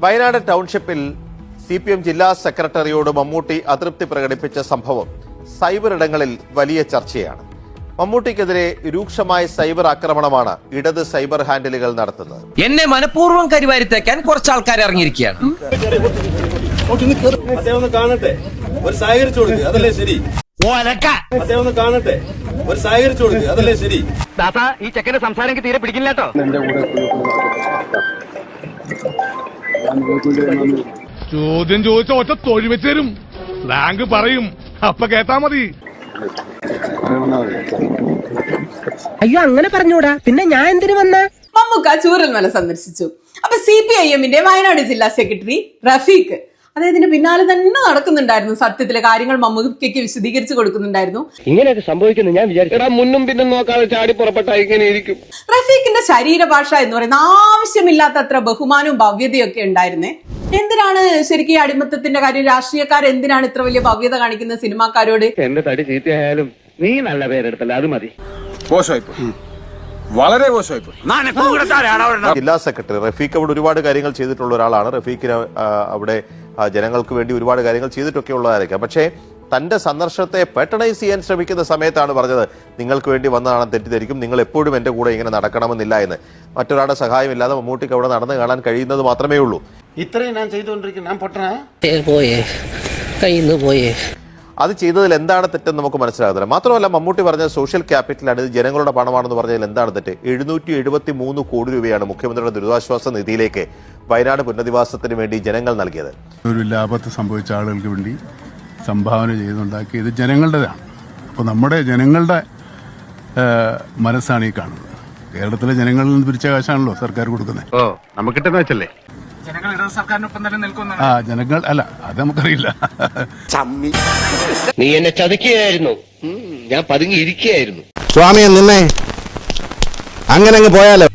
Wayanad ടൗൺഷിപ്പിൽ CPM ജില്ലാ സെക്രട്ടറിയോട് മമ്മൂട്ടി അതൃപ്തി പ്രകടിപ്പിച്ച സംഭവം സൈബർ ഇടങ്ങളിൽ വലിയ ചർച്ചയാണ്. മമ്മൂട്ടിക്കെതിരെ രൂക്ഷമായ സൈബർ ആക്രമണമാണ് ഇടത് സൈബർ ഹാൻഡിലുകൾ നടത്തുന്നത്. എന്നെ മനഃപൂർവ്വം കരിവാരിത്തേക്കാൻ കുറച്ച് ആൾക്കാർ ഇറങ്ങിയിരിക്കുകയാണ്. കാണട്ടെ, ഒരു സഹകരിച്ചു കൊടുക്കുക, അതല്ലേ ശരി. അദ്ദേഹം ഒന്ന് കാണട്ടെ, ഒരു സഹകരിച്ചു കൊടുക്കുക, അതല്ലേ ശരി. ദാസാ, ഈ ചെക്കന്റെ സംസാരം എനിക്ക് തീരെ പിടിക്കില്ല കേട്ടോ. ചോദ്യം ചോദിച്ച ഒറ്റ തൊഴി വെച്ചേരും, സ്ലാങ് പറയും, അപ്പൊ കേട്ടാ മതി. അയ്യോ, അങ്ങനെ പറഞ്ഞൂടാ, പിന്നെ ഞാൻ എന്തിനു വന്ന? മമ്മൂക്ക ചൂരൽമല സന്ദർശിച്ചു. അപ്പൊ CPIM-ന്റെ വയനാട് ജില്ലാ സെക്രട്ടറി റഫീഖ് അദ്ദേഹത്തിന്റെ പിന്നാലെ തന്നെ നടക്കുന്നുണ്ടായിരുന്നു. സത്യത്തിലെ കാര്യങ്ങൾ മമ്മൂക്കയ്ക്ക് വിശദീകരിച്ചു കൊടുക്കുന്നുണ്ടായിരുന്നു. ഇങ്ങനെയൊക്കെ സംഭവിക്കുന്നു ഞാൻ വിചാരിച്ചു. മുന്നും പിന്നും നോക്കാതെ ചാടി പുറപ്പെട്ട ഇങ്ങനെ ഇരിക്കും. റഫീഖിന്റെ ശരീരഭാഷ എന്ന് പറയുന്ന ആവശ്യമില്ലാത്തത്ര ബഹുമാനവും ഭവ്യതയും ഒക്കെ ഉണ്ടായിരുന്നേ. എന്തിനാണ് ശരിക്കും ഈ അടിമത്തത്തിന്റെ കാര്യം? രാഷ്ട്രീയക്കാർ എന്തിനാണ് ഇത്ര വലിയ ഭവ്യത കാണിക്കുന്നത് സിനിമാക്കാരോട്? എന്റെ തടി ചീത്തയായാലും നീ നല്ല പേരെടുത്തല്ല, അത് മതി. വളരെ മോശമായിപ്പോയി. ജില്ലാ സെക്രട്ടറി റഫീഖ് അവിടെ ഒരുപാട് കാര്യങ്ങൾ ചെയ്തിട്ടുള്ള ഒരാളാണ്. റഫീഖിന് അവിടെ ജനങ്ങൾക്ക് വേണ്ടി ഒരുപാട് കാര്യങ്ങൾ ചെയ്തിട്ടൊക്കെ ഉള്ളതായിരിക്കാം. പക്ഷേ തന്റെ സന്ദർശനത്തെ പാറ്റേണൈസ് ചെയ്യാൻ ശ്രമിക്കുന്ന സമയത്താണ് പറഞ്ഞത്, നിങ്ങൾക്ക് വേണ്ടി വന്നതാണെന്ന് തെറ്റിദ്ധരിക്കും, നിങ്ങൾ എപ്പോഴും എന്റെ കൂടെ ഇങ്ങനെ നടക്കണമെന്നില്ല എന്ന്. മറ്റൊരാളുടെ സഹായമില്ലാതെ മമ്മൂട്ടിക്ക് അവിടെ നടന്നു കാണാൻ കഴിയുന്നത് മാത്രമേ ഉള്ളൂ. ഇത്രയും ഞാൻ ചെയ്തുകൊണ്ടിരിക്കുന്നു, ഞാൻ പൊട്ടനാ പോയേ. അത് ചെയ്തതിൽ എന്താണ് തെറ്റെന്ന് നമുക്ക് മനസ്സിലാകുന്നില്ല. മാത്രമല്ല മമ്മൂട്ടി പറഞ്ഞ സോഷ്യൽ ക്യാപിറ്റലാണ്, ഇത് ജനങ്ങളുടെ പണമാണെന്ന് പറഞ്ഞതിൽ എന്താണ് തെറ്റ്? 773 കോടി രൂപയാണ് മുഖ്യമന്ത്രിയുടെ ദുരിതാശ്വാസ നിധിയിലേക്ക് വയനാട് പുനരധിവാസത്തിന് വേണ്ടി ജനങ്ങൾ നൽകിയത്. ഒരു ലാഭത്ത് സംഭവിച്ച ആളുകൾക്ക് വേണ്ടി സംഭാവന ചെയ്തുണ്ടാക്കി ഇത് ജനങ്ങളുടേതാണ്. അപ്പോൾ നമ്മുടെ ജനങ്ങളുടെ മനസ്സാണ് ഈ കാണുന്നത്. കേരളത്തിലെ ജനങ്ങളിൽ നിന്ന് പിരിച്ച കാശാണല്ലോ സർക്കാർ കൊടുക്കുന്നത്. ഓ, നമുക്ക് കിട്ടുന്ന വെച്ചല്ലേ ജനങ്ങൾ അല്ല, അത് നമുക്കറിയില്ല. നീ എന്നെ ചതിക്കുകയായിരുന്നു, ഞാൻ പതുങ്ങിയിരിക്കുകയായിരുന്നു. സ്വാമിയെ നിന്നെ അങ്ങനെ അങ്ങ് പോയാലോ.